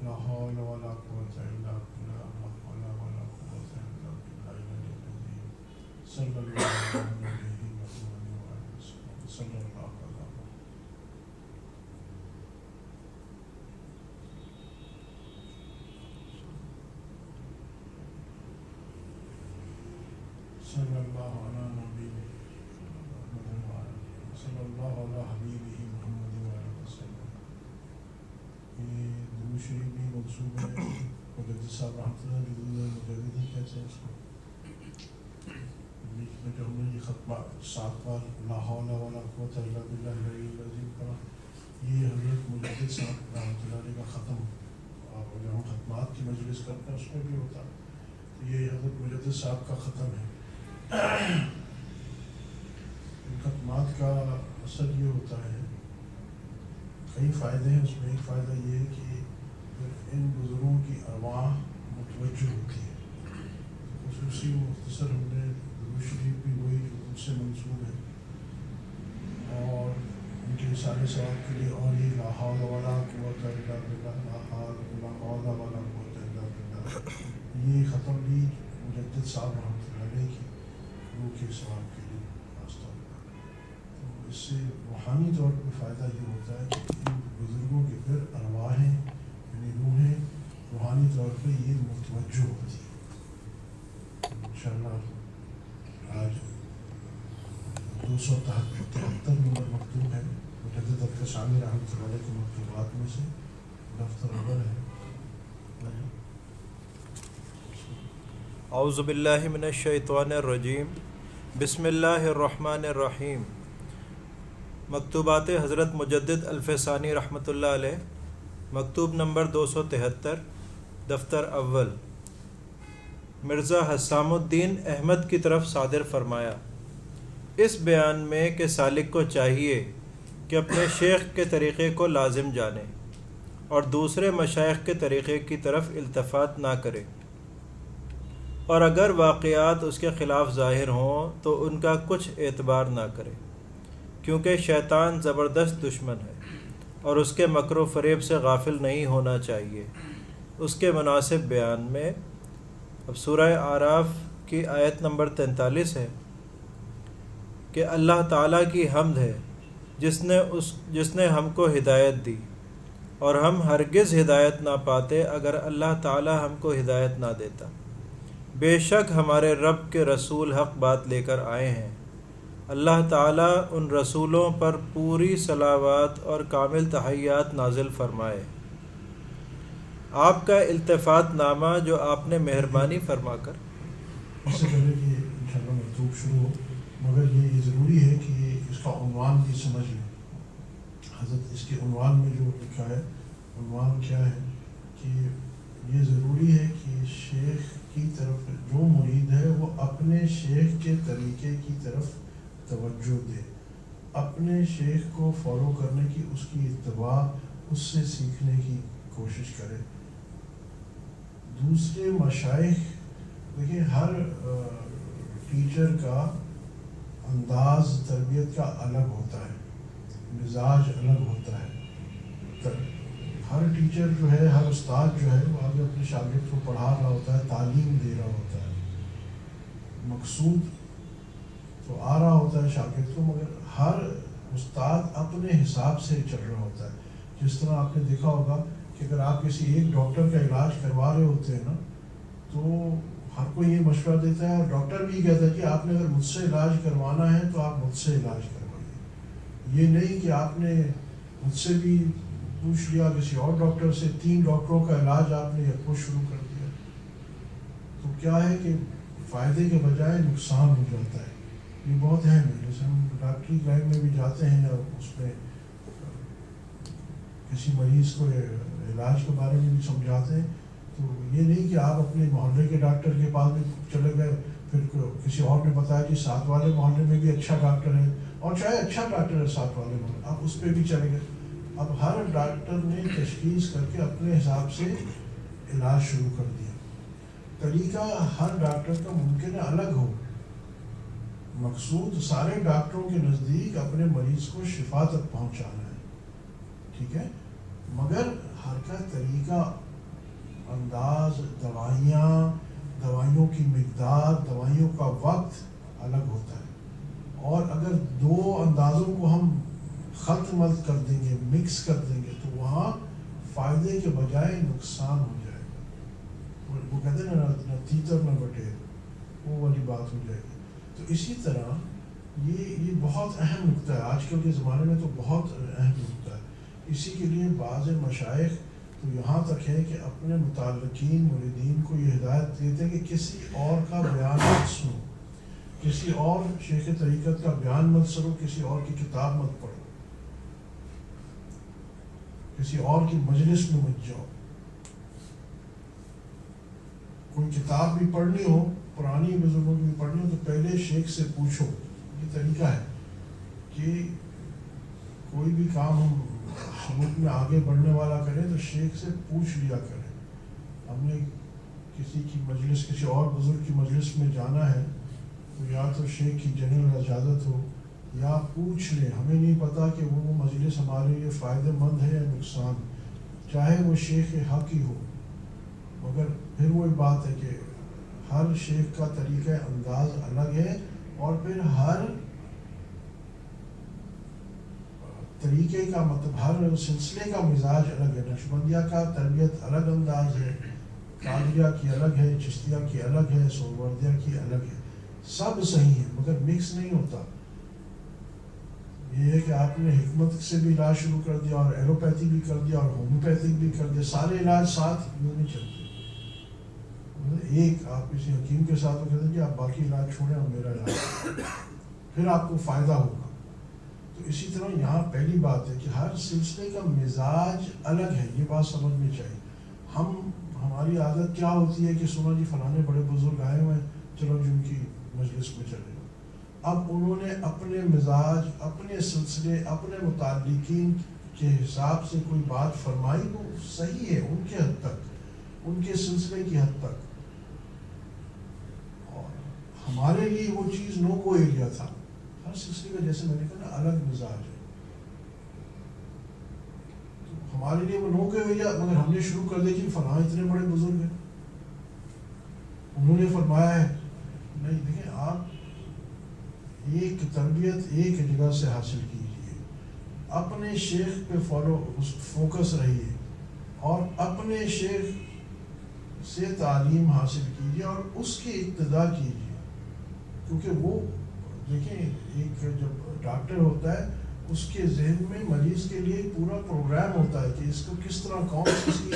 لا حول ولا قوة إلا بالله لا حول ولا قوة إلا بالله العلي العظيم صلی اللہ علیہ وسلم صلی اللہ علیہ وسلم. صلی اللہ علیہ نبی صلی اللہ علیہ حبیبہ محمد وعلیہ وسلم. یہ درود شریف بھی منسوب ہے مجدد صاحب رحمۃ اللہ علیہ مجدد ہی کہتے ہیں اس کو. بیچ میں جو ہم نے یہ خطبہ 7 بار لا حول ولا قوة الا باللہ العلی العظیم پڑھا، یہ حضرت مجدد صاحب رحمۃ اللہ علیہ کا ختم، اور جب ہم ختمات کی مجلس کرتے ہیں اس میں بھی ہوتا ہے، تو یہ حضرت مجدد صاحب کا ختم ہے. ان ختمات کا اثر یہ ہوتا ہے، کئی فائدے ہیں اس میں. ایک فائدہ یہ ہے کہ ان بزرگوں کی ارواح متوجہ ہوتی ہے. خصوصی مختصر ہم نے درود شریف بھی وہی ان سے منسوب ہے، اور ان کے سارے ثواب کے لیے اور یہ لا حول ولا قوة الا باللہ لا حول ولا قوة الا باللہ، یہ ختم بھی مجدد صاحب رحمۃ اللہ علیہ کی روح کے ثواب کے لیے واسطہ ہوتا ہے. تو اس سے روحانی طور پہ فائدہ یہ ہوتا ہے کہ ان بزرگوں کے پھر ارواحیں یعنی روحیں روحانی طور پہ یہ متوجہ ہوتی ہیں. انشاءاللہ آج 273 نمبر مکتوب ہے مجدد القشانی رحمۃ اللہ علیہ کے مکتوبات میں سے، دفتر اول ہے. اعوذ باللہ من الشیطان الرجیم، بسم اللہ الرحمن الرحیم. مکتوبات حضرت مجدد الفسانی رحمۃ اللہ علیہ، مکتوب نمبر 273، دفتر اول. مرزا حسام الدین احمد کی طرف صادر فرمایا اس بیان میں کہ سالک کو چاہیے کہ اپنے شیخ کے طریقے کو لازم جانے اور دوسرے مشائخ کے طریقے کی طرف التفات نہ کرے، اور اگر واقعات اس کے خلاف ظاہر ہوں تو ان کا کچھ اعتبار نہ کرے، کیونکہ شیطان زبردست دشمن ہے اور اس کے مکر و فریب سے غافل نہیں ہونا چاہیے. اس کے مناسب بیان میں اب سورہ اعراف کی آیت نمبر 43 ہے کہ اللہ تعالیٰ کی حمد ہے جس نے ہم کو ہدایت دی، اور ہم ہرگز ہدایت نہ پاتے اگر اللہ تعالیٰ ہم کو ہدایت نہ دیتا. بے شک ہمارے رب کے رسول حق بات لے کر آئے ہیں. اللہ تعالیٰ ان رسولوں پر پوری صلوات اور کامل تحیات نازل فرمائے. آپ کا التفات نامہ جو آپ نے مہربانی فرما کر. اس سے پہلے کہ انشاءاللہ مکتوب شروع ہو، مگر یہ ضروری ہے کہ اس کا عنوان بھی سمجھ لیں. حضرت اس کے عنوان میں جو لکھا ہے، عنوان کیا ہے کہ یہ ضروری ہے کہ شیخ کی طرف جو مرید ہے وہ اپنے شیخ کے طریقے کی طرف توجہ دے، اپنے شیخ کو فالو کرنے کی، اس کی اتباع، اس سے سیکھنے کی کوشش کرے. دوسرے مشائخ، دیکھیں ہر ٹیچر کا انداز تربیت کا الگ ہوتا ہے، مزاج الگ ہوتا ہے. ہر ٹیچر جو ہے، ہر استاد جو ہے وہ آگے اپنے شاگرد کو پڑھا رہا ہوتا ہے، تعلیم دے رہا ہوتا ہے، مقصود تو آ رہا ہوتا ہے شاگرد کو، مگر ہر استاد اپنے حساب سے چل رہا ہوتا ہے. جس طرح آپ نے دیکھا ہوگا کہ اگر آپ کسی ایک ڈاکٹر کا علاج کروا رہے ہوتے ہیں نا، تو ہر کوئی یہ مشورہ دیتا ہے، اور ڈاکٹر بھی کہتا ہے کہ آپ نے اگر مجھ سے علاج کروانا ہے تو آپ مجھ سے علاج کروائیے. یہ نہیں کہ آپ نے مجھ سے بھی پوچھ لیا، کسی اور ڈاکٹر سے، 3 ڈاکٹروں کا علاج آپ نے خود شروع کر دیا، تو کیا ہے کہ فائدے کے بجائے نقصان ہو جاتا ہے. یہ بہت اہم ہے. جیسے ہم ڈاکٹری لائن میں بھی جاتے ہیں، اور اس میں کسی مریض کو علاج کے بارے میں بھی سمجھاتے ہیں، تو یہ نہیں کہ آپ اپنے محلے کے ڈاکٹر کے پاس بھی چلے گئے، پھر کسی اور نے بتایا کہ ساتھ والے محلے میں بھی اچھا ڈاکٹر ہے، اور چاہے اچھا ڈاکٹر ہے ساتھ والے محلے، آپ اس پہ بھی چلے گئے. اب ہر ڈاکٹر نے تشخیص کر کے اپنے حساب سے علاج شروع کر دیا. طریقہ ہر ڈاکٹر کا ممکن ہے الگ ہو، مقصود سارے ڈاکٹروں کے نزدیک اپنے مریض کو شفا تک پہنچانا ہے، ٹھیک ہے، مگر ہر کا طریقہ دوائیوں کی مقدار، دوائیوں کا وقت الگ ہوتا ہے. اور اگر دو اندازوں کو ہم خلط ملط کر دیں گے، مکس کر دیں گے، تو وہاں فائدے کے بجائے نقصان ہو جائے گا. وہ کہتے ہیں نہ تیتر نہ بٹیر، وہ والی بات ہو جائے گی. تو اسی طرح یہ بہت اہم نقطہ ہے، آج کل کے زمانے میں تو بہت اہم نقطہ ہے. اسی کے لیے بعض مشائخ تو یہاں تک ہے کہ اپنے متعلقین مریدین کو یہ ہدایت دیتے ہیں کہ کسی اور کا بیان مت سنو، کسی اور شیخ طریقت کا بیان مت سنو، کسی اور کی کتاب مت پڑھو، کسی اور کی مجلس میں مت جاؤ. کوئی کتاب بھی پڑھنی ہو، پرانی بزرگوں کی بھی پڑھنی ہو، تو پہلے شیخ سے پوچھو. یہ طریقہ ہے کہ کوئی بھی کام ہم سلوک میں آگے بڑھنے والا کریں تو شیخ سے پوچھ لیا کریں. ہم نے کسی کی مجلس، کسی اور بزرگ کی مجلس میں جانا ہے تو یا تو شیخ کی جنرل اجازت ہو یا پوچھ لیں. ہمیں نہیں پتا کہ وہ مجلس ہمارے لیے فائدہ مند ہے یا نقصان، چاہے وہ شیخ حق ہی ہو. مگر پھر وہی بات ہے کہ ہر شیخ کا طریقہ انداز الگ ہے، اور پھر ہر طریقے کا مطلب ہر سلسلے کا مزاج الگ ہے. نقشبندیہ کا تربیت الگ انداز ہے، قادریہ کی الگ ہے، چشتیہ کی الگ ہے، سہروردیہ کی الگ ہے. سب صحیح ہے مگر مکس نہیں ہوتا. یہ ہے کہ آپ نے حکمت سے بھی علاج شروع کر دیا اور ایلوپیتھی بھی کر دیا اور ہومیوپیتھک بھی کر دیا، سارے علاج ساتھ یوں نہیں چلتے. ایک آپ کسی حکیم کے ساتھ کہتے ہیں کہ آپ باقی علاج چھوڑیں اور میرا علاج، پھر آپ کو فائدہ ہوگا. تو اسی طرح یہاں پہلی بات ہے کہ ہر سلسلے کا مزاج الگ ہے، یہ بات سمجھنی چاہیے. ہماری عادت کیا ہوتی ہے کہ سنا جی فلانے بڑے بزرگ آئے ہوئے ہیں، چلو جی ان کی مجلس میں چلے. اب انہوں نے اپنے مزاج، اپنے سلسلے، اپنے متعلقین کے حساب سے کوئی بات فرمائی تو صحیح ہے ان کے حد تک، ان کے سلسلے کی حد تک. اور ہمارے لیے وہ چیز نو گو ایریا تھا. ہر سلسلے کا جیسے میں نے کہا نا الگ مزاج ہے. ہمارے لیے وہ نو گو ایریا، مگر ہم نے شروع کر دیا کہ فلاں اتنے بڑے بزرگ ہیں، انہوں نے فرمایا ہے. نہیں، دیکھیں آپ ایک تربیت ایک جگہ سے حاصل کیجیے، اپنے شیخ پہ فوکس رہیے اور اپنے شیخ سے تعلیم حاصل کیجیے اور اس کی اقتداء کیجیے. کیونکہ وہ دیکھیں ایک جب ڈاکٹر ہوتا ہے اس کے ذہن میں مریض کے لیے پورا پروگرام ہوتا ہے کہ اس کو کس طرح کون سی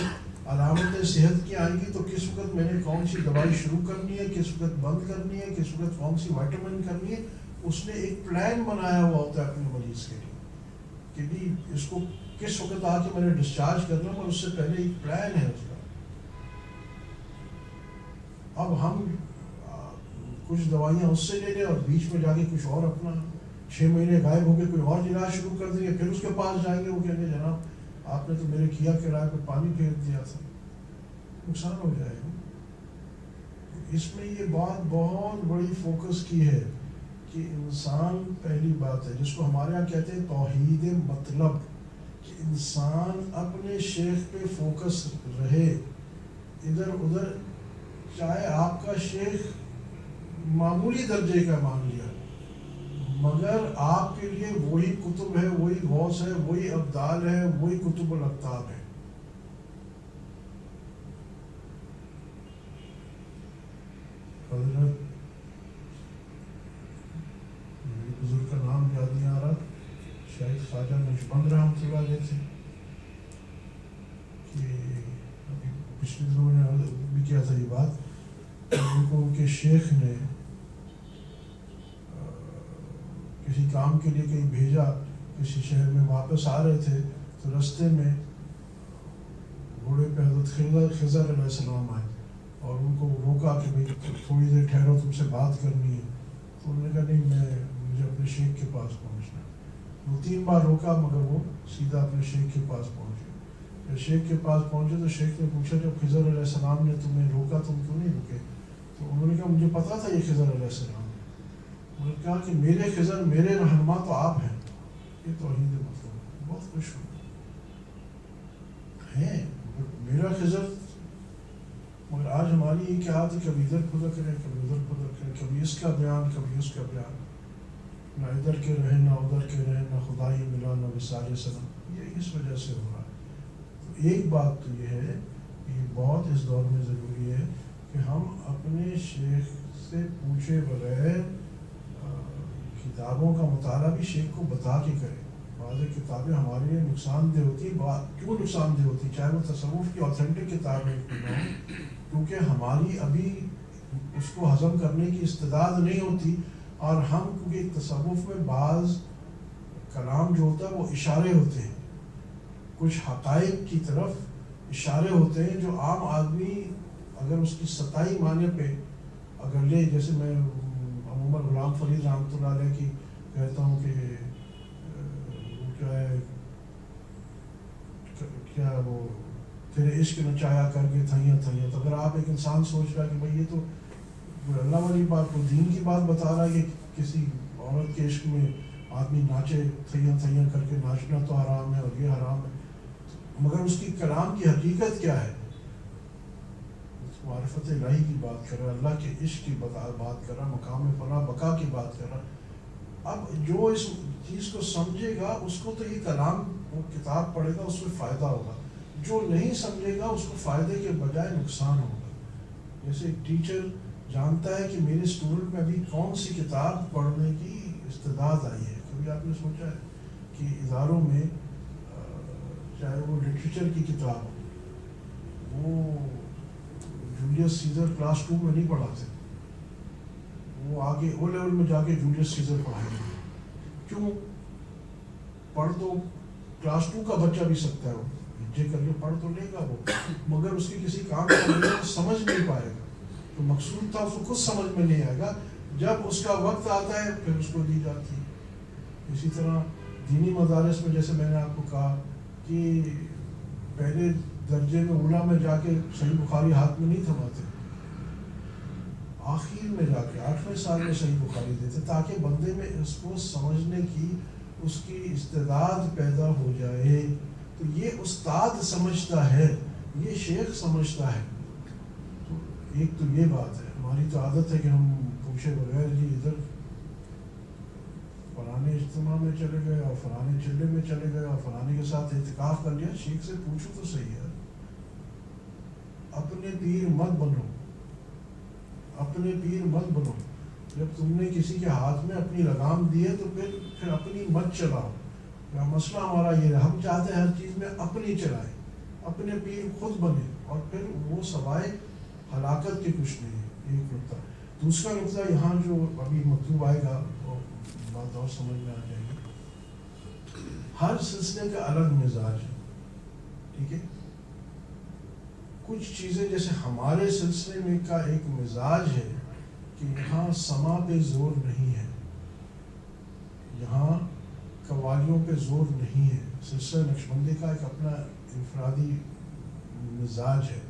علامتیں صحت کی آئیں گی تو کس وقت میں نے کون سی دوائی شروع کرنی ہے، کس وقت بند کرنی ہے، کس وقت کون سی وائٹامن کرنی ہے. اس نے ایک پلان بنایا ہوا ہوتا ہے اپنے مریض کے لیے کہ بھی اس کو کس وقت آ کے میں نے ڈسچارج کرنا ہے، اور اس سے پہلے ایک پلان ہے اس کا. اب ہم کچھ دوائیاں اس سے لے لیں اور بیچ میں جا کے کچھ اور اپنا 6 مہینے غائب ہو کے کوئی اور علاج شروع کر دیں گے، پھر اس کے پاس جائیں گے، وہ کہیں گے جناب آپ نے تو میرے کیا کرائے پہ پانی پھیر دیا تھا. نقصان ہو جائے گا. اس میں یہ بات بہت بڑی فوکس کی ہے کہ انسان، پہلی بات ہے جس کو ہمارے یہاں کہتے ہیں توحید مطلب، کہ انسان اپنے شیخ پہ فوکس رہے. ادھر ادھر چاہے آپ کا شیخ معمولی درجے کا مان لیا، مگر آپ کے لیے وہی کتب ہے، وہی غوث ہے، وہی ابدال ہے، وہی کتب الاقطاب ہے. حضرت میرے بزرگ کا نام یاد نہیں آ رہا، شاید خواجہ نقشبند رحمۃ اللہ علیہ تھے، کہ پچھلے دنوں نے بھی کیا تھا یہ بات، ان کو ان کے شیخ نے کسی کام کے لیے کہیں بھیجا، کسی شہر میں واپس آ رہے تھے تو رستے میں گھوڑے پہ حضرت خضر علیہ السلام آئے اور ان کو روکا کہ بھائی تھوڑی دیر ٹھہرو، تم سے بات کرنی ہے. تو انہوں نے کہا نہیں، مجھے اپنے شیخ کے پاس پہنچنا. وہ 3 بار روکا مگر وہ سیدھا اپنے شیخ کے پاس پہنچے. جب شیخ کے پاس پہنچے تو شیخ نے پوچھا جب خضر علیہ السلام نے تمہیں روکا تم کیوں نہیں رکے؟ تو انہوں نے کہا مجھے پتا تھا یہ خضر علیہ السلام. انہوں نے کہا کہ میرے خضر، میرے رہنما تو آپ ہیں. یہ توحید مطلب. بہت خوش ہوں ہیں میرا خضر، مگر آج ہماری یہ کیا عادت ہے، کبھی ادھر کھدا کریں کبھی ادھر کھدا کریں، کبھی اس کا بیان کبھی اس کا بیان، نہ ادھر کے رہے نہ ادھر کے رہے، نہ خدائی ملا نہ وصال سلام. یہ اس وجہ سے ہو رہا ہے. تو ایک بات تو یہ ہے کہ بہت اس دور میں ضروری ہے کہ ہم اپنے شیخ سے پوچھے بغیر کتابوں کا مطالعہ بھی شیخ کو بتا کے کریں. بعض کتابیں ہمارے لیے نقصان دہ ہوتی ہیں. کیوں نقصان دہ ہوتی ہے؟ چاہے وہ تصوف کی اوتھینٹک کتابیں کیوں نہ ہوں، کیونکہ ہماری ابھی اس کو ہضم کرنے کی استعداد نہیں ہوتی. اور ہم کیونکہ تصوف میں بعض کلام جو ہوتا ہے وہ اشارے ہوتے ہیں، کچھ حقائق کی طرف اشارے ہوتے ہیں جو عام آدمی اگر اس کی سطحی معنی پہ اگر لے، جیسے میں عموماً غلام فرید رحمۃ اللہ علیہ کی کہتا ہوں کہ کیا وہ تیرے عشق نچایا کر کے تھیاں تھیاں. تو اگر آپ ایک انسان سوچ رہا ہے کہ بھائی یہ تو اللہ والی بات کو دین کی بات بتا رہا ہے کہ کسی عورت کے عشق میں آدمی ناچے تھیاں تھیاں کر کے، ناچنا تو حرام ہے اور یہ حرام ہے، مگر اس کی کلام کی حقیقت کیا ہے؟ معرفت الہی کی بات کر رہا، اللہ کے عشق کی بات کر رہا، مقام فلاح بقا کی بات کر رہا. اب جو اس چیز کو سمجھے گا اس کو تو یہ کلام، وہ کتاب پڑھے گا اس میں فائدہ ہوگا. جو نہیں سمجھے گا اس کو فائدے کے بجائے نقصان ہوگا. جیسے ایک ٹیچر جانتا ہے کہ میرے اسٹوڈنٹ میں ابھی کون سی کتاب پڑھنے کی استعداد آئی ہے. کبھی آپ نے سوچا ہے کہ اداروں میں چاہے وہ لٹریچر کی کتاب ہو، وہ جولیس سیزر کلاس 2 میں نہیں پڑھاتے، وہ آگے او لیول میں جا کے جولیس سیزر پڑھائیں گے. کیوں؟ پڑھ تو کلاس 2 کا بچہ بھی سکتا ہے، وہ جے کر کے پڑھ تو لے گا وہ، مگر اس کی کسی کام کا نہیں سمجھ نہیں پائے گا. تو مقصود تھا اس کو خود سمجھ میں نہیں آئے گا، جب اس کا وقت آتا ہے پھر اس کو دی جاتی ہے. اسی طرح دینی مدارس میں جیسے میں نے آپ کو کہا کہ پہلے درجے میں اولا میں جا کے صحیح بخاری ہاتھ میں نہیں تھماتے، آخر میں جا کے 8ویں سال میں صحیح بخاری دیتے، تاکہ بندے میں اس کو سمجھنے کی اس کی استعداد پیدا ہو جائے. تو یہ استاد سمجھتا ہے، یہ شیخ سمجھتا ہے. تو ایک تو یہ بات ہے، ہماری تو عادت ہے کہ ہم پوچھے بغیر جی ادھر فلانے اجتماع میں چلے گئے اور فلانے چلے میں چلے گئے اور فلانے کے ساتھ اعتکاف کر لیا. شیخ سے پوچھو تو صحیح ہے. اپنے پیر مت بنو، اپنے پیر مت بنو. جب تم نے کسی کے ہاتھ میں اپنی لگام دی ہے تو پھر اپنی مت چلاؤ. مسئلہ ہمارا یہ ہے، ہم چاہتے ہیں ہر چیز میں اپنی چلائیں، اپنے پیر خود بنے، اور پھر وہ سوائے ہلاکت کے کچھ نہیں ہے. ایک نقطہ. دوسرا نقطہ یہاں جو ابھی مکتوب آئے گا وہ بات اور سمجھ میں آ جائے گی. ہر سلسلے کا الگ مزاج ہے، ٹھیک ہے. کچھ چیزیں جیسے ہمارے سلسلے میں کا ایک مزاج ہے کہ یہاں سما پہ زور نہیں ہے، یہاں قوالیوں پہ زور نہیں ہے. سلسلہ نقشبندی کا ایک اپنا انفرادی مزاج ہے.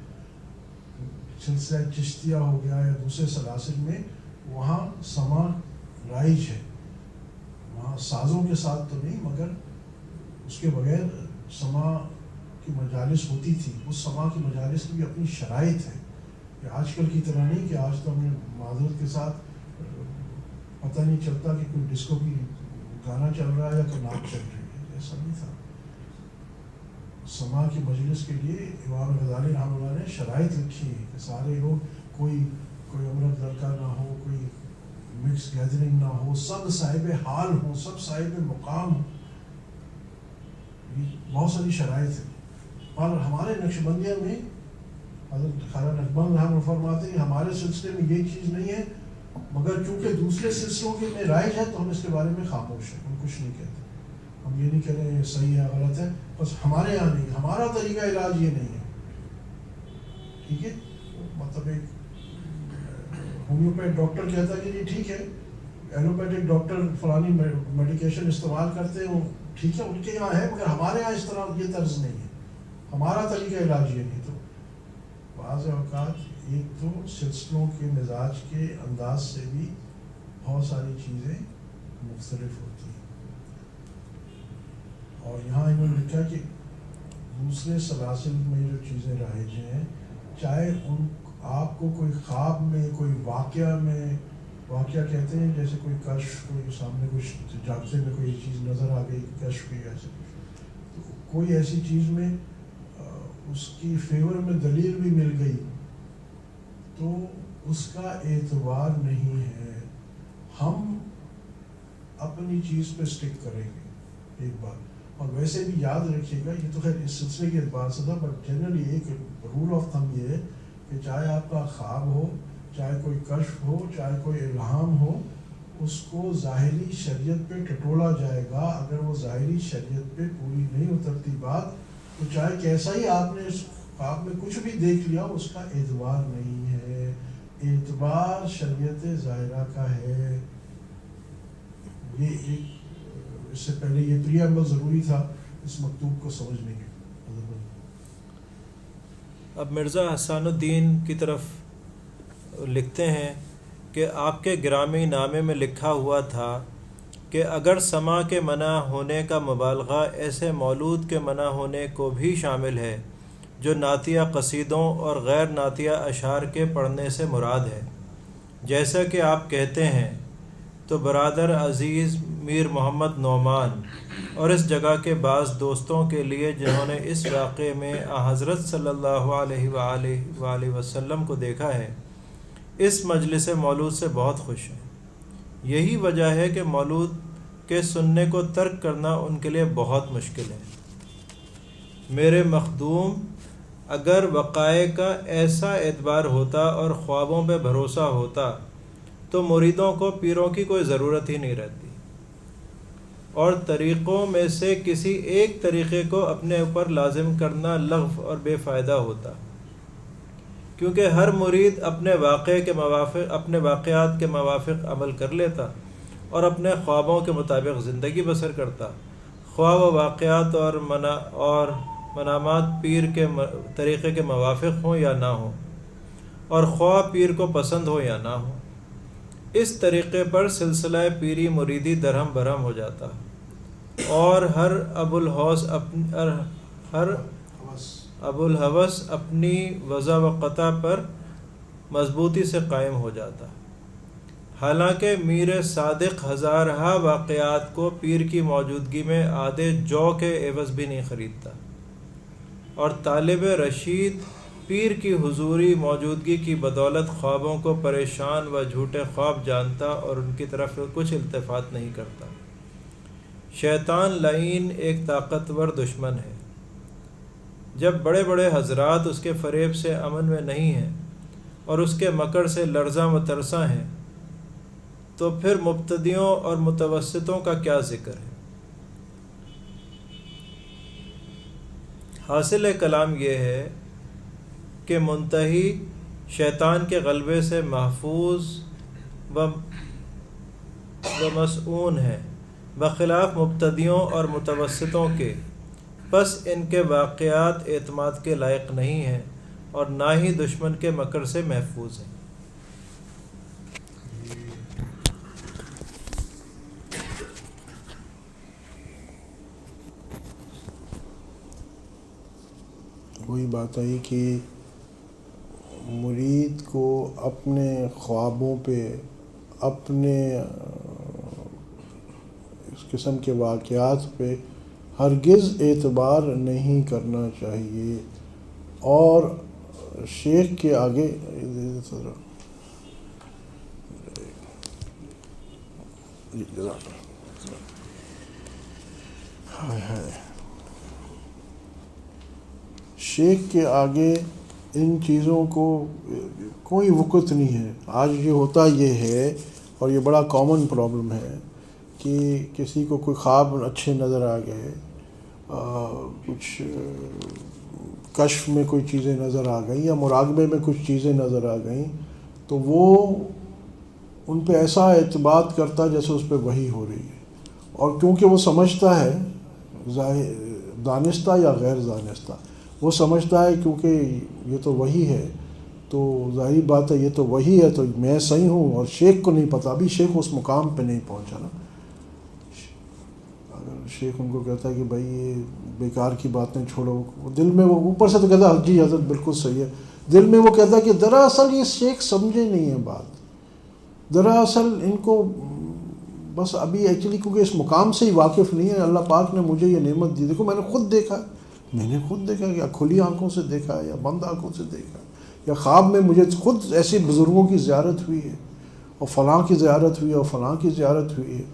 سلسلہ چشتیہ ہو گیا یا دوسرے سلاسل میں وہاں سما رائج ہے، وہاں سازوں کے ساتھ تو نہیں مگر اس کے بغیر سما کی مجالس ہوتی تھی. اس سما کی مجالس کی بھی اپنی شرائط ہے کہ آج کل کی طرح نہیں کہ آج تو ہمیں معذرت کے ساتھ پتہ نہیں چلتا کہ کوئی ڈسکو کی گانا چل رہا ہے یا کوئی نعت چل رہی ہے. ایسا نہیں تھا. سما کی مجلس کے لیے امام غزالی رحمۃ اللہ نے شرائط رکھی ہے کہ سارے لوگ کوئی عمرت لڑکا نہ ہو، کوئی مکس گیدرنگ نہ ہو، سب صاحب حال ہوں، سب صاحب مقام ہوں. بہت ساری شرائط ہیں. اور ہمارے نقشبندیہ میں حضرت خواجہ نقشبند رحمۃ فرماتے ہیں کہ ہمارے سلسلے میں یہ چیز نہیں ہے، مگر چونکہ دوسرے سلسلوں کے میں رائج ہے تو ہم اس کے بارے میں خاموش ہیں، ہم کچھ نہیں کہتے. ہم یہ نہیں کہہ رہے ہیں صحیح ہے غلط ہے، بس ہمارے یہاں نہیں، ہمارا طریقہ علاج یہ نہیں ہے. ٹھیک ہے. مطلب ایک ہومیوپیتھ ڈاکٹر کہتا ہے کہ جی ٹھیک ہے، ایلوپیتھک ڈاکٹر فلانی میڈیکیشن استعمال کرتے ہیں، ٹھیک ہے ان کے یہاں ہے، مگر ہمارے یہاں اس طرح یہ طرز نہیں ہے، ہمارا طریقہ علاج یہ نہیں. تو بعض اوقات ایک تو سلسلوں کے مزاج کے انداز سے بھی بہت ساری چیزیں مختلف ہوتی ہیں. اور یہاں انہوں نے لکھا کہ دوسرے سلاسل میں جو چیزیں رائج ہیں، چاہے ان کو کوئی خواب میں کوئی واقعہ کہتے ہیں جیسے کوئی کشف، کوئی سامنے کچھ جاگتے میں کوئی چیز نظر آ گئی، کشف کی ایسے تو کوئی ایسی چیز میں اس کی فیور میں دلیل بھی مل گئی تو اس کا اعتبار نہیں ہے. ہم اپنی چیز پہ سٹک کریں گے ایک بار. اور ویسے بھی یاد رکھیے گا، یہ تو خیر اس سلسلے کے اعتبار سے تھا، بٹ جنرلی ایک رول آف تھم یہ ہے کہ چاہے آپ کا خواب ہو، چاہے کوئی کشف ہو، چاہے کوئی الہام ہو، اس کو ظاہری شریعت پہ ٹٹولا جائے گا. اگر وہ ظاہری شریعت پہ پوری نہیں اترتی بات تو چاہے کیسا ہی آپ نے اس خواب میں کچھ بھی دیکھ لیا، اس کا اعتبار نہیں ہے. اعتبار شریعت ظاہرہ کا ہے. یہ ایک اس سے پہلے یہ پریامبل ضروری تھا اس مکتوب کو سمجھنے کے. اب مرزا حسان الدین کی طرف لکھتے ہیں کہ آپ کے گرامی نامے میں لکھا ہوا تھا کہ اگر سماع کے منع ہونے کا مبالغہ ایسے مولود کے منع ہونے کو بھی شامل ہے جو نعتیہ قصیدوں اور غیر نعتیہ اشعار کے پڑھنے سے مراد ہے، جیسا کہ آپ کہتے ہیں، تو برادر عزیز میر محمد نعمان اور اس جگہ کے بعض دوستوں کے لیے جنہوں نے اس واقعے میں حضرت صلی اللہ علیہ وآلہ وسلم کو دیکھا ہے، اس مجلس مولود سے بہت خوش ہیں. یہی وجہ ہے کہ مولود کے سننے کو ترک کرنا ان کے لیے بہت مشکل ہے. میرے مخدوم، اگر وقائع کا ایسا اعتبار ہوتا اور خوابوں پہ بھروسہ ہوتا تو مریدوں کو پیروں کی کوئی ضرورت ہی نہیں رہتی، اور طریقوں میں سے کسی ایک طریقے کو اپنے اوپر لازم کرنا لغو اور بے فائدہ ہوتا، کیونکہ ہر مرید اپنے واقعات کے موافق عمل کر لیتا اور اپنے خوابوں کے مطابق زندگی بسر کرتا، خواہ و واقعات اور منامات پیر کے طریقے کے موافق ہوں یا نہ ہوں، اور خواہ پیر کو پسند ہو یا نہ ہو. اس طریقے پر سلسلہ پیری مریدی درہم برہم ہو جاتا، اور ہر ابو الحوث اپنی وضع و قطع پر مضبوطی سے قائم ہو جاتا. حالانکہ میر صادق ہزارہا واقعات کو پیر کی موجودگی میں آدھے جو کے عوض بھی نہیں خریدتا، اور طالب رشید پیر کی حضوری موجودگی کی بدولت خوابوں کو پریشان و جھوٹے خواب جانتا اور ان کی طرف کچھ التفات نہیں کرتا. شیطان لعین ایک طاقتور دشمن ہے. جب بڑے بڑے حضرات اس کے فریب سے امن میں نہیں ہیں اور اس کے مکر سے لرزاں و ترساں ہیں، تو پھر مبتدیوں اور متوسطوں کا کیا ذکر ہے. حاصل کلام یہ ہے کہ منتہی شیطان کے غلبے سے محفوظ و مسعون ہے، بخلاف مبتدیوں اور متوسطوں کے. پس ان کے واقعات اعتماد کے لائق نہیں ہیں اور نہ ہی دشمن کے مکر سے محفوظ ہیں. وہی بات آئی کہ مرید کو اپنے خوابوں پہ، اپنے اس قسم کے واقعات پہ ہرگز اعتبار نہیں کرنا چاہیے. اور شیخ کے آگے شیخ کے آگے ان چیزوں کو کوئی وقت نہیں ہے. آج یہ ہوتا یہ ہے، اور یہ بڑا کامن پرابلم ہے، کہ کسی کو کوئی خواب اچھے نظر آ گئے، کچھ کشف میں کوئی چیزیں نظر آ گئیں یا مراقبے میں کچھ چیزیں نظر آ گئیں، تو وہ ان پہ ایسا اعتماد کرتا جیسے اس پہ وحی ہو رہی ہے. اور کیونکہ وہ سمجھتا ہے، دانستہ یا غیر دانستہ، وہ سمجھتا ہے کیونکہ یہ تو وحی ہے، تو ظاہری بات ہے یہ تو وحی ہے تو میں صحیح ہوں. اور شیخ کو نہیں پتہ، ابھی شیخ اس مقام پہ نہیں پہنچا نا. اگر شیخ ان کو کہتا ہے کہ بھائی یہ بیکار کی باتیں چھوڑو، دل میں وہ اوپر سے تو کہتا ہے جی حضرت بالکل صحیح ہے، دل میں وہ کہتا ہے کہ دراصل یہ شیخ سمجھے نہیں ہیں بات، دراصل ان کو بس ابھی ایکچولی کیونکہ اس مقام سے ہی واقف نہیں ہے. اللہ پاک نے مجھے یہ نعمت دی، دیکھو میں نے خود دیکھا یا کھلی آنکھوں سے دیکھا یا بند آنکھوں سے دیکھا، یا خواب میں مجھے خود ایسے بزرگوں کی زیارت ہوئی ہے، اور فلاں کی زیارت ہوئی ہے اور فلاں کی زیارت ہوئی ہے.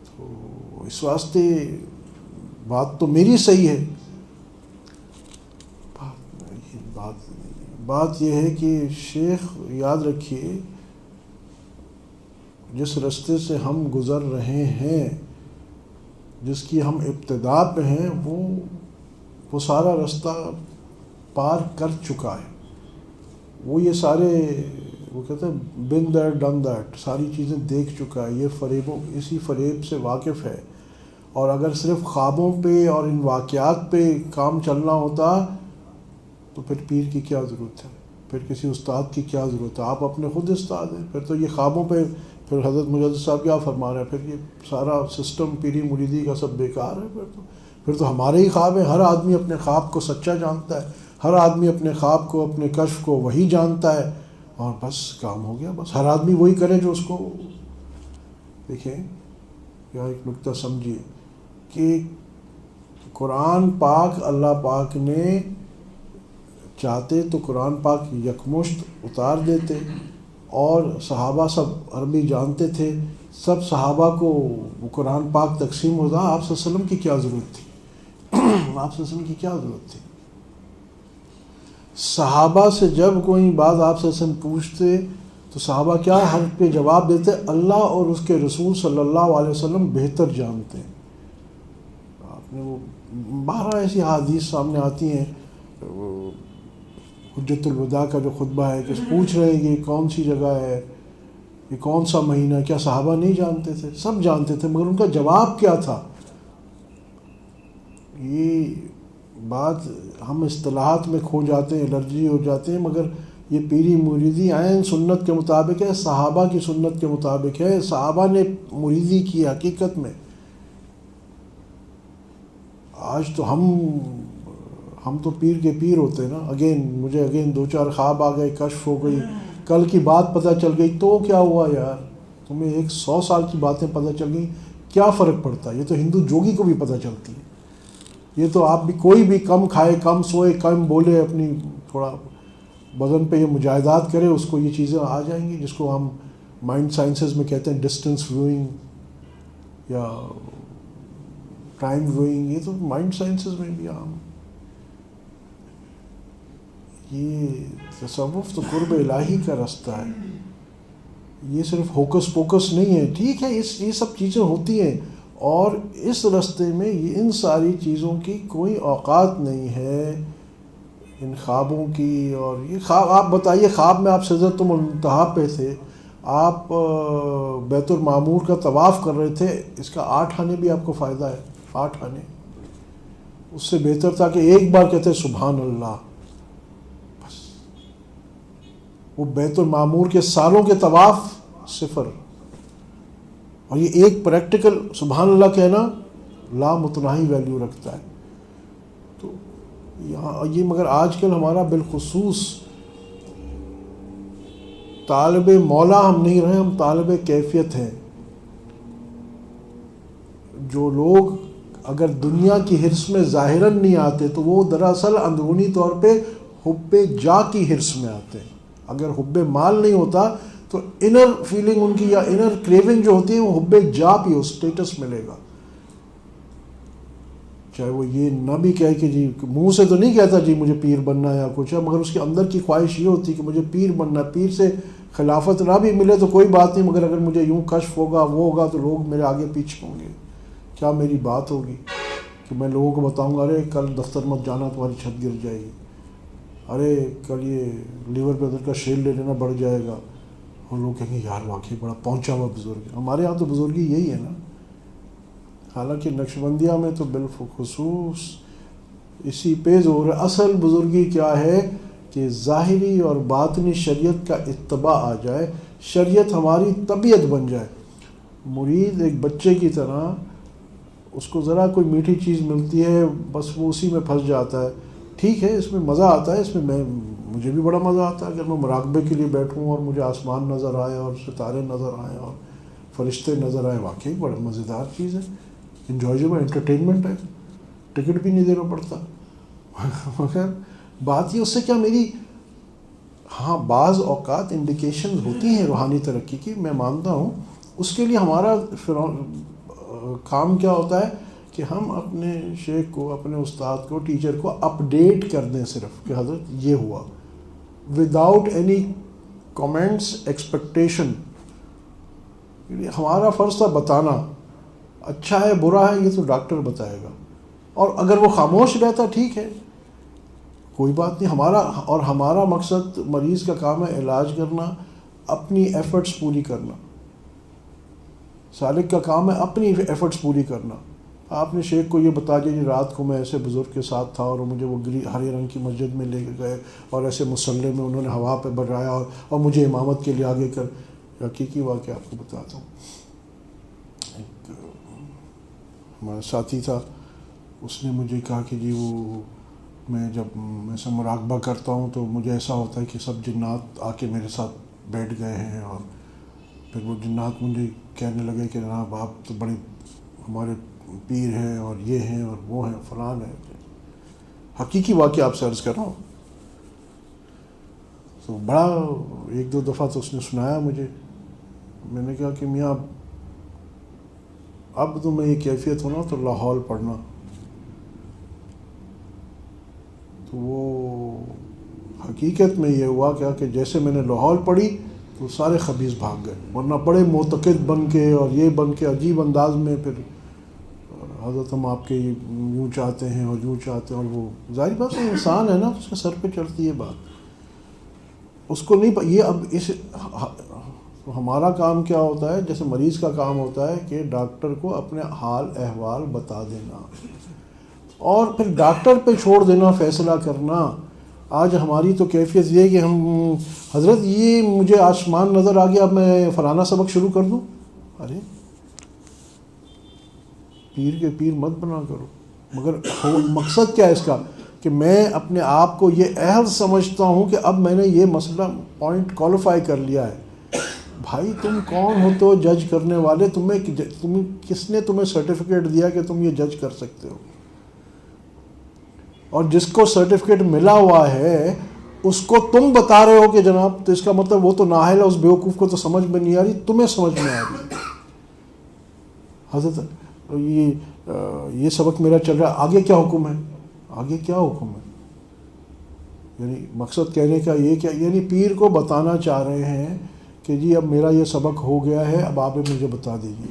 تو اس واسطے بات تو میری صحیح ہے. بات یہ ہے کہ شیخ یاد رکھیے، جس رستے سے ہم گزر رہے ہیں، جس کی ہم ابتدا پہ ہیں، وہ سارا رستہ پار کر چکا ہے. وہ یہ سارے وہ کہتے ہیں بن دیٹ ڈن دیٹ، ساری چیزیں دیکھ چکا ہے. یہ اسی فریب سے واقف ہے. اور اگر صرف خوابوں پہ اور ان واقعات پہ کام چلنا ہوتا تو پھر پیر کی کیا ضرورت ہے، پھر کسی استاد کی کیا ضرورت ہے. آپ اپنے خود استاد ہیں. پھر تو یہ خوابوں پہ پھر حضرت مجدد صاحب کیا فرما رہے ہیں، پھر یہ سارا سسٹم پیری مریدی کا سب بیکار ہے. پھر تو ہمارے ہی خواب ہیں. ہر آدمی اپنے خواب کو سچا جانتا ہے، ہر آدمی اپنے خواب کو، اپنے کشف کو وہی جانتا ہے، اور بس کام ہو گیا. بس ہر آدمی وہی کرے جو اس کو. دیکھیں یہاں ایک نکتہ سمجھیے کہ قرآن پاک اللہ پاک نے چاہتے تو قرآن پاک یکمشت اتار دیتے، اور صحابہ سب عربی جانتے تھے، سب صحابہ کو قرآن پاک تقسیم ہوتا. آپ صلی اللہ علیہ وسلم کی کیا ضرورت تھی؟ آپ صلی اللہ علیہ وسلم کی کیا ضرورت تھی؟ صحابہ سے جب کوئی بات آپ صلی اللہ علیہ وسلم پوچھتے تو صحابہ کیا ہر پہ جواب دیتے؟ اللہ اور اس کے رسول صلی اللہ علیہ وسلم بہتر جانتے ہیں. آپ نے وہ 12 ایسی حدیث سامنے آتی ہیں. حجت الوداع کا جو خطبہ ہے کہ پوچھ رہے ہیں یہ کون سی جگہ ہے، یہ کون سا مہینہ ہے، کیا صحابہ نہیں جانتے تھے؟ سب جانتے تھے، مگر ان کا جواب کیا تھا؟ یہ بات ہم اصطلاحات میں کھو جاتے ہیں، الرجی ہو جاتے ہیں، مگر یہ پیری مریدی عین سنت کے مطابق ہے، صحابہ کی سنت کے مطابق ہے. صحابہ نے مریدی کی حقیقت میں. آج تو ہم تو پیر کے پیر ہوتے ہیں نا. مجھے 2-4 خواب آ گئے، کشف ہو گئی، کل کی بات پتہ چل گئی، تو کیا ہوا یار؟ تمہیں 100 سال کی باتیں پتہ چل گئی، کیا فرق پڑتا ہے؟ یہ تو ہندو جوگی کو بھی پتہ چلتی ہے. یہ تو آپ بھی کوئی بھی کم کھائے، کم سوئے، کم بولے، اپنی تھوڑا بدن پہ یہ مجاہدات کرے، اس کو یہ چیزیں آ جائیں گی، جس کو ہم مائنڈ سائنسز میں کہتے ہیں ڈسٹنس ویوئنگ یا ٹائم ویوئنگ. یہ تو مائنڈ سائنسز میں بھی عام. یہ تصوف تو قرب الہی کا رستہ ہے. یہ صرف ہوکس پوکس نہیں ہے. ٹھیک ہے یہ سب چیزیں ہوتی ہیں، اور اس رستے میں ان ساری چیزوں کی کوئی اوقات نہیں ہے، ان خوابوں کی. اور یہ خواب، آپ بتائیے، خواب میں آپ سدرۃ المنتہا پہ تھے، آپ بیت المعمور کا طواف کر رہے تھے، اس کا 8 آنے بھی آپ کو فائدہ ہے. 8 آنے اس سے بہتر تھا کہ ایک بار کہتے سبحان اللہ. بس وہ بیت المعمور کے سالوں کے طواف 0. اور یہ ایک پریکٹیکل سبحان اللہ کہنا لامتناہی ویلیو رکھتا ہے. تو یہاں یہ مگر آج کل ہمارا بالخصوص طالب مولا ہم نہیں رہے، ہم طالب کیفیت ہیں. جو لوگ اگر دنیا کی حرص میں ظاہراً نہیں آتے تو وہ دراصل اندرونی طور پہ حب جا کی حرص میں آتے ہیں. اگر حب مال نہیں ہوتا تو انر فیلنگ ان کی یا انر کریونگ جو ہوتی ہے وہ حب جا پی ہو، سٹیٹس ملے گا. چاہے وہ یہ نہ بھی کہے کہ جی منہ سے تو نہیں کہتا جی مجھے پیر بننا یا کچھ ہے، مگر اس کے اندر کی خواہش یہ ہوتی کہ مجھے پیر بننا. پیر سے خلافت نہ بھی ملے تو کوئی بات نہیں، مگر اگر مجھے یوں کشف ہوگا وہ ہوگا تو لوگ میرے آگے پیچھے ہوں گے. کیا میری بات ہوگی کہ میں لوگوں کو بتاؤں گا ارے کل دفتر مت جانا تمہاری چھت گر جائے گی، ارے کل یہ لیور بردر کا شیل لے لینا بڑھ جائے گا، اور لوگ کہیں گے یار واقعی بڑا پہنچا ہوا بزرگ. ہمارے یہاں تو بزرگی یہی ہے نا. حالانکہ نقشبندیہ میں تو بالخصوص اسی پہ زور ہے. اصل بزرگی کیا ہے کہ ظاہری اور باطنی شریعت کا اتباع آ جائے، شریعت ہماری طبیعت بن جائے. مرید ایک بچے کی طرح، اس کو ذرا کوئی میٹھی چیز ملتی ہے بس وہ اسی میں پھنس جاتا ہے. ٹھیک ہے، اس میں مزہ آتا ہے، اس میں مجھے بھی بڑا مزہ آتا ہے اگر میں مراقبے کے لیے بیٹھوں اور مجھے آسمان نظر آئے اور ستارے نظر آئیں اور فرشتے نظر آئیں، واقعی بڑا مزیدار چیز ہے، انجوائبل انٹرٹینمنٹ ہے، ٹکٹ بھی نہیں دینا پڑتا. مگر بات یہ اس سے کیا میری، ہاں بعض اوقات انڈیکیشنز ہوتی ہیں روحانی ترقی کی، میں مانتا ہوں. اس کے لیے ہمارا کام کیا ہوتا ہے کہ ہم اپنے شیخ کو، اپنے استاد کو، ٹیچر کو اپڈیٹ کر دیں صرف کہ حضرت یہ ہوا، وداؤٹ اینی کامنٹس ایکسپیکٹیشن. ہمارا فرض تھا بتانا، اچھا ہے برا ہے یہ تو ڈاکٹر بتائے گا، اور اگر وہ خاموش رہتا ٹھیک ہے کوئی بات نہیں. ہمارا مقصد مریض کا کام ہے علاج کرنا، اپنی ایفرٹس پوری کرنا. سالک کا کام ہے اپنی ایفرٹس پوری کرنا. آپ نے شیخ کو یہ بتا دیا جی رات کو میں ایسے بزرگ کے ساتھ تھا اور مجھے وہ ہرے رنگ کی مسجد میں لے کے گئے اور ایسے مسلح میں انہوں نے ہوا پہ بڑھایا اور مجھے امامت کے لیے آگے کر. حقیقی واقعہ آپ کو بتاتا ہوں. ایک ہمارا ساتھی تھا، اس نے مجھے کہا کہ جی وہ میں جب ایسا مراقبہ کرتا ہوں تو مجھے ایسا ہوتا ہے کہ سب جنات آ کے میرے ساتھ بیٹھ گئے ہیں، اور پھر وہ جنات مجھے کہنے لگے کہ جناب آپ تو بڑے ہمارے پیر ہیں اور یہ ہیں اور وہ ہیں فلان ہے. حقیقی واقعہ آپ سے عرض کر رہا ہوں. تو بڑا ایک دو دفعہ تو اس نے سنایا مجھے. میں نے کہا کہ میاں اب تو میں یہ کیفیت ہونا تو لاہور پڑھنا. تو وہ حقیقت میں یہ ہوا کیا کہ جیسے میں نے لاہور پڑھی تو سارے خبیث بھاگ گئے، ورنہ بڑے معتقد بن کے اور یہ بن کے عجیب انداز میں پھر حضرت ہم آپ کے یوں چاہتے ہیں اور یوں چاہتے ہیں، اور وہ ظاہر بات ہے انسان ہے نا تو اس کے سر پہ چڑھتی ہے بات. اس کو نہیں یہ اب اس ہمارا کام کیا ہوتا ہے، جیسے مریض کا کام ہوتا ہے کہ ڈاکٹر کو اپنے حال احوال بتا دینا اور پھر ڈاکٹر پہ چھوڑ دینا فیصلہ کرنا. آج ہماری تو کیفیت یہ ہے کہ ہم حضرت یہ مجھے آسمان نظر آ گیا اب میں فلانا سبق شروع کر دوں. ارے پیر کے پیر مت بنا کرو. مگر مقصد کیا ہے اس کا کہ میں اپنے آپ کو یہ اہل سمجھتا ہوں کہ اب میں نے یہ مسئلہ پوائنٹ کوالیفائی کر لیا ہے. بھائی تم کون ہو تو جج کرنے والے؟ کس نے تمہیں سرٹیفکیٹ دیا کہ تم یہ جج کر سکتے ہو؟ اور جس کو سرٹیفکیٹ ملا ہوا ہے اس کو تم بتا رہے ہو کہ جناب، تو اس کا مطلب وہ تو نااہل ہے، اس بیوقوف کو تو سمجھ میں نہیں آ رہی، تمہیں سمجھ میں آ رہی. حضرت یہ سبق میرا چل رہا ہے، آگے کیا حکم ہے؟ آگے کیا حکم ہے؟ یعنی مقصد کہنے کا یہ کیا، یعنی پیر کو بتانا چاہ رہے ہیں کہ جی اب میرا یہ سبق ہو گیا ہے، اب آپ مجھے بتا دیجیے.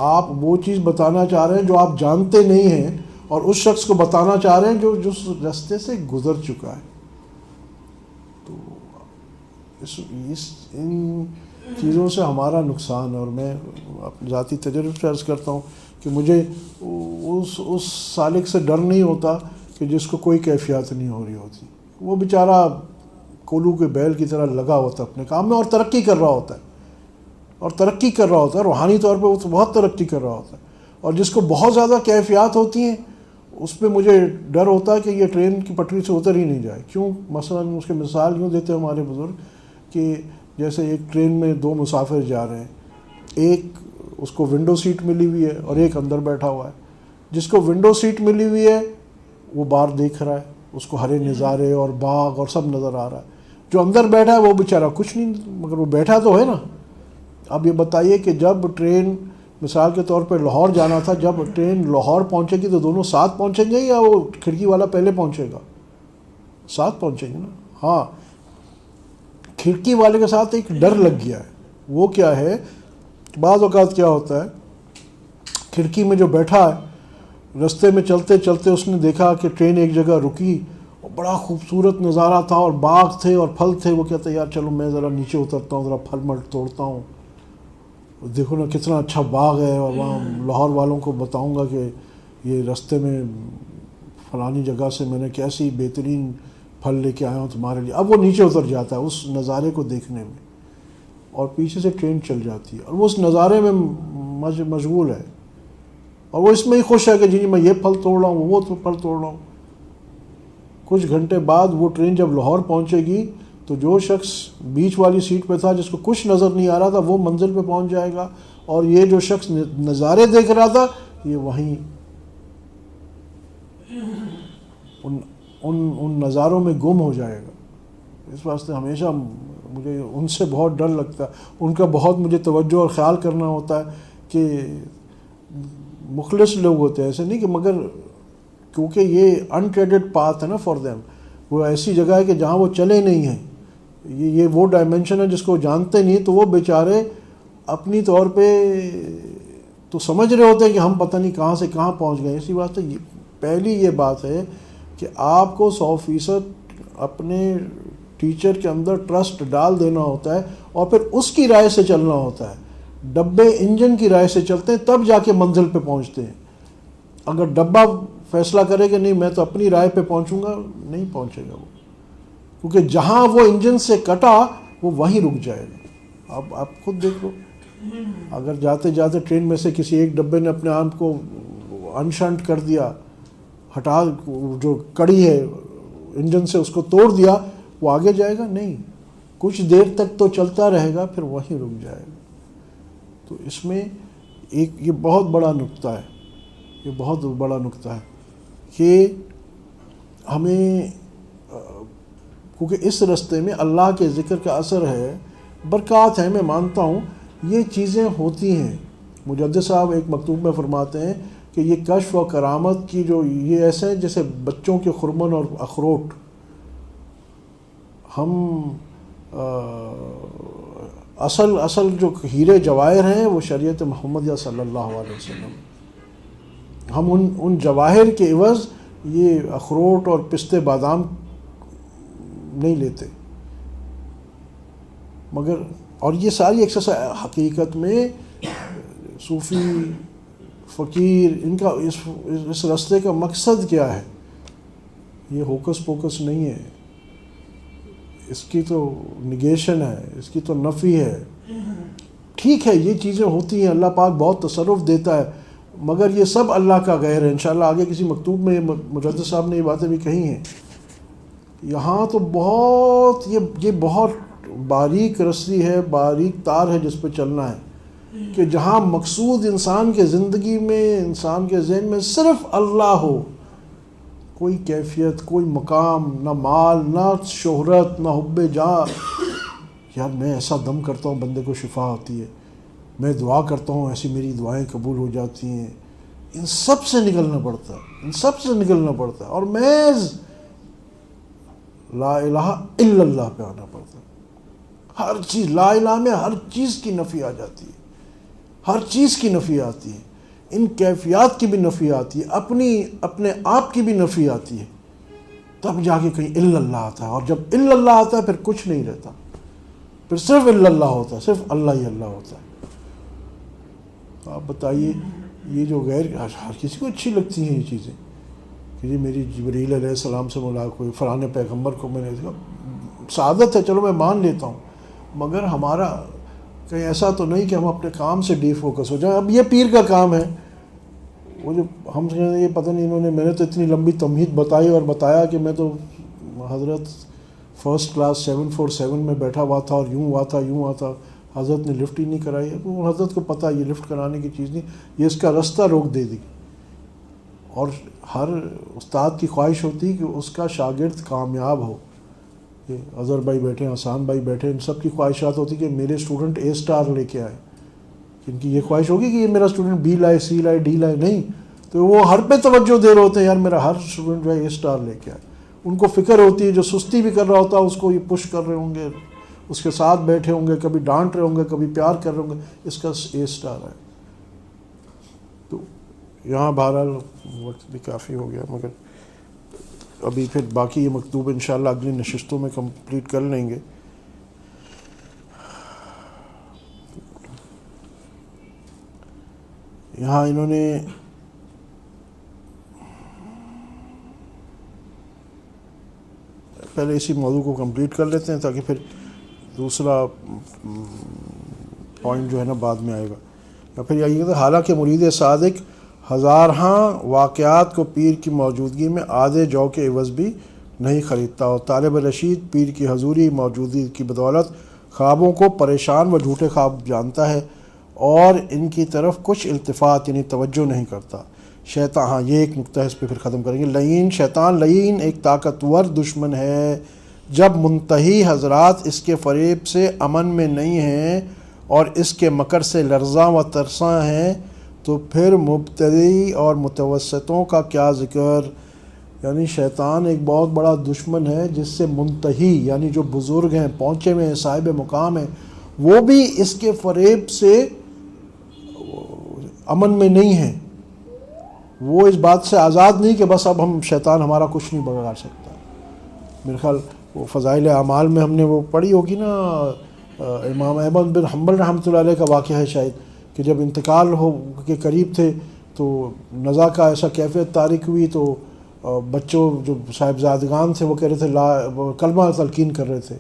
آپ وہ چیز بتانا چاہ رہے ہیں جو آپ جانتے نہیں ہیں، اور اس شخص کو بتانا چاہ رہے ہیں جو جس راستے سے گزر چکا ہے. تو ان چیزوں سے ہمارا نقصان ہے. اور میں اپنے ذاتی تجربے سے عرض کرتا ہوں کہ مجھے اس سالک سے ڈر نہیں ہوتا کہ جس کو کوئی کیفیات نہیں ہو رہی ہوتی. وہ بیچارہ کولو کے بیل کی طرح لگا ہوتا ہے اپنے کام میں اور ترقی کر رہا ہوتا ہے، روحانی طور پہ وہ تو بہت ترقی کر رہا ہوتا ہے. اور جس کو بہت زیادہ کیفیات ہوتی ہیں اس پہ مجھے ڈر ہوتا ہے کہ یہ ٹرین کی پٹری سے اتر ہی نہیں جائے. کیوں؟ مثلا اس کے مثال یوں دیتے ہیں ہمارے بزرگ کہ جیسے ایک ٹرین میں دو مسافر جا رہے ہیں، ایک اس کو ونڈو سیٹ ملی ہوئی ہے اور ایک اندر بیٹھا ہوا ہے. جس کو ونڈو سیٹ ملی ہوئی ہے وہ باہر دیکھ رہا ہے، اس کو ہرے نظارے اور باغ اور سب نظر آ رہا ہے. جو اندر بیٹھا ہے وہ بیچارہ کچھ نہیں، مگر وہ بیٹھا تو ہے نا. اب یہ بتائیے کہ جب ٹرین مثال کے طور پہ لاہور جانا تھا، جب ٹرین لاہور پہنچے گی تو دونوں ساتھ پہنچیں گے یا وہ کھڑکی والا پہلے پہنچے گا؟ ساتھ پہنچیں گے نا. ہاں، کھڑکی والے کے ساتھ ایک ڈر لگ گیا ہے. وہ کیا ہے، بعض اوقات کیا ہوتا ہے، کھڑکی میں جو بیٹھا ہے رستے میں چلتے چلتے اس نے دیکھا کہ ٹرین ایک جگہ رکی اور بڑا خوبصورت نظارہ تھا اور باغ تھے اور پھل تھے. وہ کہتا ہے یار چلو میں ذرا نیچے اترتا ہوں، ذرا پھل مل توڑتا ہوں، دیکھو نا کتنا اچھا باغ ہے، اور وہاں لاہور والوں کو بتاؤں گا کہ یہ رستے میں فلانی جگہ سے میں نے کیسی بہترین پھل لے کے آیا ہوں تمہارے لیے. اب وہ نیچے اتر جاتا ہے اس نظارے کو دیکھنے میں، اور پیچھے سے ٹرین چل جاتی ہے اور وہ اس نظارے میں مشغول ہے، اور وہ اس میں ہی خوش ہے کہ جی میں یہ پھل توڑ رہا ہوں، وہ پھل توڑ رہا ہوں. کچھ گھنٹے بعد وہ ٹرین جب لاہور پہنچے گی تو جو شخص بیچ والی سیٹ پہ تھا جس کو کچھ نظر نہیں آ رہا تھا وہ منزل پہ پہنچ جائے گا، اور یہ جو شخص نظارے دیکھ رہا تھا یہ وہیں ان نظاروں میں گم ہو جائے گا۔ اس واسطے ہمیشہ مجھے ان سے بہت ڈر لگتا ہے، ان کا بہت مجھے توجہ اور خیال کرنا ہوتا ہے کہ مخلص لوگ ہوتے ہیں، ایسے نہیں کہ مگر کیونکہ یہ انٹریڈڈ پاتھ ہے نا فار دیم، وہ ایسی جگہ ہے کہ جہاں وہ چلے نہیں ہیں، یہ وہ ڈائمینشن ہے جس کو جانتے نہیں، تو وہ بیچارے اپنی طور پہ تو سمجھ رہے ہوتے ہیں کہ ہم پتہ نہیں کہاں سے کہاں پہنچ گئے۔ اسی بات ہے، پہلی یہ بات ہے کہ آپ کو 100% اپنے ٹیچر کے اندر ٹرسٹ ڈال دینا ہوتا ہے اور پھر اس کی رائے سے چلنا ہوتا ہے۔ ڈبے انجن کی رائے سے چلتے ہیں تب جا کے منزل پہ پہنچتے ہیں۔ اگر ڈبہ فیصلہ کرے کہ نہیں میں تو اپنی رائے پہ پہنچوں گا، نہیں پہنچے گا وہ، کیونکہ جہاں وہ انجن سے کٹا وہ وہیں رک جائے گا۔ اب آپ خود دیکھ لو، اگر جاتے جاتے ٹرین میں سے کسی ایک ڈبے نے اپنے آپ کو انشنٹ کر دیا، ہٹا جو کڑی ہے انجن سے اس کو توڑ دیا، وہ آگے جائے گا؟ نہیں، کچھ دیر تک تو چلتا رہے گا پھر وہیں رک جائے گا۔ تو اس میں یہ بہت بڑا نقطہ ہے، یہ بہت بڑا نقطہ ہے کہ ہمیں، کیونکہ اس رستے میں اللہ کے ذکر کا اثر ہے، برکات ہیں، میں مانتا ہوں یہ چیزیں ہوتی ہیں۔ مجدد صاحب ایک مکتوب میں فرماتے ہیں کہ یہ کشف و کرامت کی جو یہ ایسے ہیں جیسے بچوں کے خرمن اور اخروٹ، ہم اصل جو ہیرے جواہر ہیں وہ شریعت محمدیہ صلی اللہ علیہ وسلم، ہم ان جواہر کے عوض یہ اخروٹ اور پستے بادام نہیں لیتے، مگر اور یہ ساری ایکسرسائز حقیقت میں صوفی فقیر ان کا اس راستے کا مقصد کیا ہے؟ یہ ہوکس پوکس نہیں ہے، اس کی تو نگیشن ہے، اس کی تو نفی ہے۔ ٹھیک ہے یہ چیزیں ہوتی ہیں، اللہ پاک بہت تصرف دیتا ہے، مگر یہ سب اللہ کا غیر ہے۔ انشاءاللہ آگے کسی مکتوب میں مجدد صاحب نے یہ باتیں بھی کہی ہیں۔ یہاں تو بہت یہ بہت باریک رسی ہے، باریک تار ہے جس پہ چلنا ہے، کہ جہاں مقصود انسان کے زندگی میں، انسان کے ذہن میں صرف اللہ ہو، کوئی کیفیت، کوئی مقام، نہ مال، نہ شہرت، نہ حب جاہ۔ یار میں ایسا دم کرتا ہوں بندے کو شفا ہوتی ہے، میں دعا کرتا ہوں ایسی میری دعائیں قبول ہو جاتی ہیں، ان سب سے نکلنا پڑتا ہے، ان سب سے نکلنا پڑتا ہے، اور محض لا الہ الا اللہ پہ آنا پڑتا ہے۔ ہر چیز لا الہ میں ہر چیز کی نفی آ جاتی ہے، ہر چیز کی نفی آتی ہے، ان کیفیات کی بھی نفی آتی ہے، اپنے آپ کی بھی نفی آتی ہے، تب جا کے کہیں الا اللہ آتا ہے، اور جب الا اللہ آتا ہے پھر کچھ نہیں رہتا، پھر صرف الا اللہ ہوتا ہے، صرف اللہ ہی اللہ ہوتا ہے۔ تو آپ بتائیے یہ جو غیر ہر کسی کو اچھی لگتی ہیں یہ چیزیں کہ جی میری جبریل علیہ السلام سے ملاقات ہوئی، فلاں پیغمبر کو میں نے دیکھا، سعادت ہے، چلو میں مان لیتا ہوں، مگر ہمارا کہیں ایسا تو نہیں کہ ہم اپنے کام سے ڈی فوکس ہو جائیں۔ اب یہ پیر کا کام ہے، وہ جو ہم یہ پتہ نہیں میں نے تو اتنی لمبی تمہید بتائی اور بتایا کہ میں تو حضرت فرسٹ کلاس 747 میں بیٹھا ہوا تھا اور یوں ہوا تھا یوں ہوا تھا، حضرت نے لفٹ ہی نہیں کرائی۔ وہ حضرت کو پتہ یہ لفٹ کرانے کی چیز نہیں، یہ اس کا رستہ روک دے دی۔ اور ہر استاد کی خواہش ہوتی کہ اس کا شاگرد کامیاب ہو۔ یہ اظہر بھائی بیٹھے، حسان بھائی بیٹھے، ان سب کی خواہشات ہوتی کہ میرے اسٹوڈنٹ اے اسٹار لے کے آئے۔ ان کی یہ خواہش ہوگی کہ یہ میرا اسٹوڈنٹ بی لائے، سی لائے، ڈی لائے، نہیں، تو وہ ہر پہ توجہ دے رہے ہوتے ہیں، یار میرا ہر اسٹوڈنٹ جو ہے اے اسٹار لے کے آئے۔ ان کو فکر ہوتی ہے جو سستی بھی کر رہا ہوتا ہے اس کو یہ پش کر رہے ہوں گے، اس کے ساتھ بیٹھے ہوں گے، کبھی ڈانٹ رہے ہوں گے، کبھی پیار کر رہے ہوں گے، اس کا اے اسٹار ہے۔ تو یہاں بہرحال وقت بھی کافی ہو گیا، مگر ابھی پھر باقی یہ مکتوب انشاءاللہ اگلی نشستوں میں کمپلیٹ کر لیں گے۔ یہاں انہوں نے پہلے اسی موضوع کو کمپلیٹ کر لیتے ہیں تاکہ پھر دوسرا پوائنٹ جو ہے نا بعد میں آئے گا۔ یا پھر یہ کہتے ہیں حالانکہ مرید صادق ہزارہاں واقعات کو پیر کی موجودگی میں آدھے جو کے عوض بھی نہیں خریدتا، اور طالب رشید پیر کی حضوری موجودگی کی بدولت خوابوں کو پریشان و جھوٹے خواب جانتا ہے اور ان کی طرف کچھ التفات یعنی توجہ نہیں کرتا۔ شیطان، ہاں یہ ایک نقطہ ہے، اس پہ پھر ختم کریں گے۔ لعین، شیطان لعین ایک طاقتور دشمن ہے۔ جب منتہی حضرات اس کے فریب سے امن میں نہیں ہیں اور اس کے مکر سے لرزاں و ترساں ہیں تو پھر مبتدی اور متوسطوں کا کیا ذکر۔ یعنی شیطان ایک بہت بڑا دشمن ہے جس سے منتہی یعنی جو بزرگ ہیں، پہنچے ہوئے ہیں، صاحب مقام ہیں، وہ بھی اس کے فریب سے امن میں نہیں ہیں۔ وہ اس بات سے آزاد نہیں کہ بس اب ہم شیطان ہمارا کچھ نہیں بگاڑ سکتا۔ میرے خیال وہ فضائل اعمال میں ہم نے وہ پڑھی ہوگی نا، امام احمد بن حنبل رحمۃ اللہ علیہ کا واقعہ ہے شاید، کہ جب انتقال ہو کے قریب تھے تو نزا کا ایسا کیفیت طارق ہوئی تو بچوں جو صاحبزادگان تھے وہ کہہ رہے تھے کلمہ تلقین کر رہے تھے،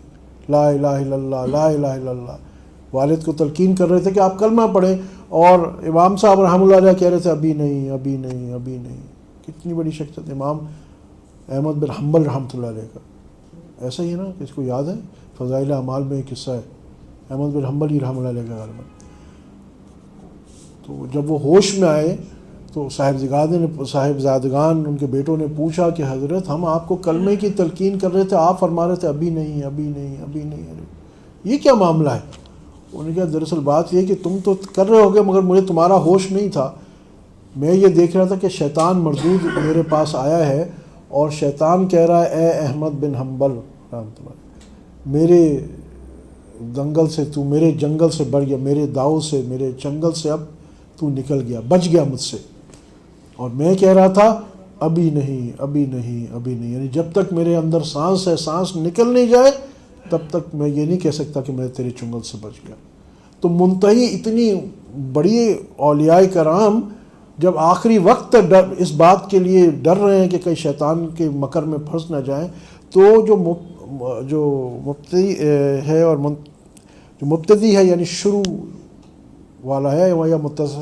لا الہ الا اللہ، لا الہ الا اللہ، والد کو تلقین کر رہے تھے کہ آپ کلمہ پڑھیں، اور امام صاحب رحمۃ اللہ علیہ کہہ رہے تھے ابھی نہیں ابھی نہیں ابھی نہیں۔ کتنی بڑی شخصیت امام احمد بن حنبل رحمۃ اللہ علیہ کا، ایسا ہی ہے نا، کس کو یاد ہے؟ فضائل اعمال میں ایک قصہ ہے احمد بن حنبل رحمۃ اللہ علیہ کا غالباً۔ تو جب وہ ہوش میں آئے تو صاحبزادگان ان کے بیٹوں نے پوچھا کہ حضرت ہم آپ کو کلمے کی تلقین کر رہے تھے، آپ فرما رہے تھے ابھی نہیں ابھی نہیں ابھی نہیں، یہ کیا معاملہ ہے؟ انہوں نے کہا دراصل بات یہ کہ تم تو کر رہے ہوگے مگر مجھے تمہارا ہوش نہیں تھا، میں یہ دیکھ رہا تھا کہ شیطان مردود میرے پاس آیا ہے اور شیطان کہہ رہا ہے اے احمد بن حنبل رحمۃ اللہ، میرے دنگل سے تو میرے جنگل سے بڑھ گیا، میرے داؤ سے میرے جنگل سے اب تو نکل گیا، بچ گیا مجھ سے، اور میں کہہ رہا تھا ابھی نہیں ابھی نہیں ابھی نہیں، یعنی جب تک میرے اندر سانس ہے، سانس نکل نہیں جائے تب تک میں یہ نہیں کہہ سکتا کہ میں تیرے چنگل سے بچ گیا۔ تو منتہی اتنی بڑی اولیاء کرام جب آخری وقت اس بات کے لیے ڈر رہے ہیں کہ کہیں شیطان کے مکر میں پھنس نہ جائیں، تو جو مبتدی ہے اور جو مبتدی ہے یعنی شروع والا ہے یا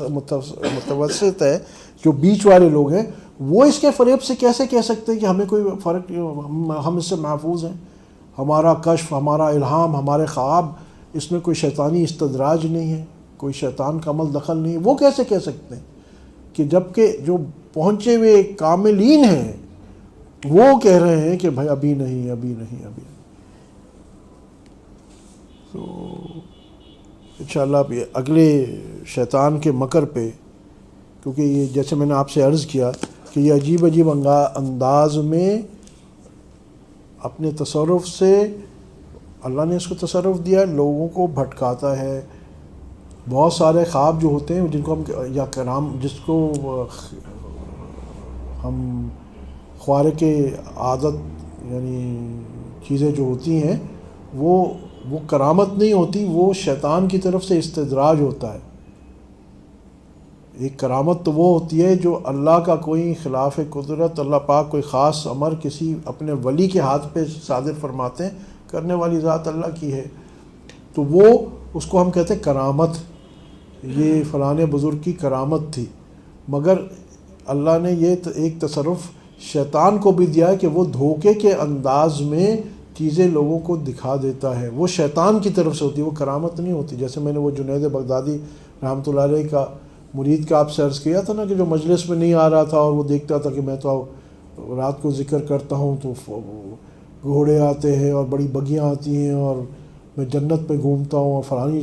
متوسط ہے، جو بیچ والے لوگ ہیں، وہ اس کے فریب سے کیسے کہہ سکتے ہیں کہ ہمیں کوئی فرق، ہم اس سے محفوظ ہیں، ہمارا کشف، ہمارا الہام، ہمارے خواب، اس میں کوئی شیطانی استدراج نہیں ہے، کوئی شیطان کا عمل دخل نہیں ہے، وہ کیسے کہہ سکتے ہیں کہ جبکہ جو پہنچے ہوئے کاملین ہیں وہ کہہ رہے ہیں کہ بھائی ابھی نہیں ابھی نہیں ابھی۔ تو انشاءاللہ اب اگلے شیطان کے مکر پہ، کیونکہ یہ جیسے میں نے آپ سے عرض کیا کہ یہ عجیب عجیب انداز میں اپنے تصرف سے، اللہ نے اس کو تصرف دیا، لوگوں کو بھٹکاتا ہے۔ بہت سارے خواب جو ہوتے ہیں جن کو ہم یا کرام، جس کو ہم خوارق عادت یعنی چیزیں جو ہوتی ہیں وہ کرامت نہیں ہوتی، وہ شیطان کی طرف سے استدراج ہوتا ہے۔ ایک کرامت تو وہ ہوتی ہے جو اللہ کا کوئی خلاف قدرت، اللہ پاک کوئی خاص امر کسی اپنے ولی کے ہاتھ پہ صادر فرماتے ہیں، کرنے والی ذات اللہ کی ہے، تو وہ اس کو ہم کہتے ہیں کرامت، یہ فلاں بزرگ کی کرامت تھی۔ مگر اللہ نے یہ ایک تصرف شیطان کو بھی دیا ہے کہ وہ دھوکے کے انداز میں چیزیں لوگوں کو دکھا دیتا ہے، وہ شیطان کی طرف سے ہوتی ہے، وہ کرامت نہیں ہوتی۔ جیسے میں نے وہ جنید بغدادی رحمۃ اللہ علیہ کا مرید کا آپ سے عرض کیا تھا نا، کہ جو مجلس میں نہیں آ رہا تھا اور وہ دیکھتا تھا کہ میں تو رات کو ذکر کرتا ہوں تو گھوڑے آتے ہیں اور بڑی بگیاں آتی ہیں اور میں جنت پہ گھومتا ہوں اور فلانی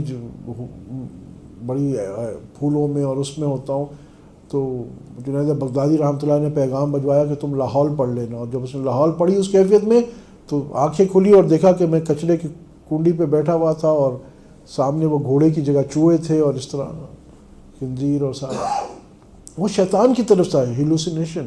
بڑی پھولوں میں اور اس میں ہوتا ہوں، تو جنید بغدادی رحمۃ اللہ نے پیغام بھجوایا کہ تم لاہور پڑھ لینا، اور جب اس نے لاہور پڑھی اس کیفیت میں تو آنکھیں کھلی اور دیکھا کہ میں کچرے کی کنڈی پہ بیٹھا ہوا تھا اور سامنے وہ گھوڑے کی جگہ چوہے تھے اور اس طرح خنزیر اور سارا، وہ شیطان کی طرف سے ہے، ہیلوسینیشن۔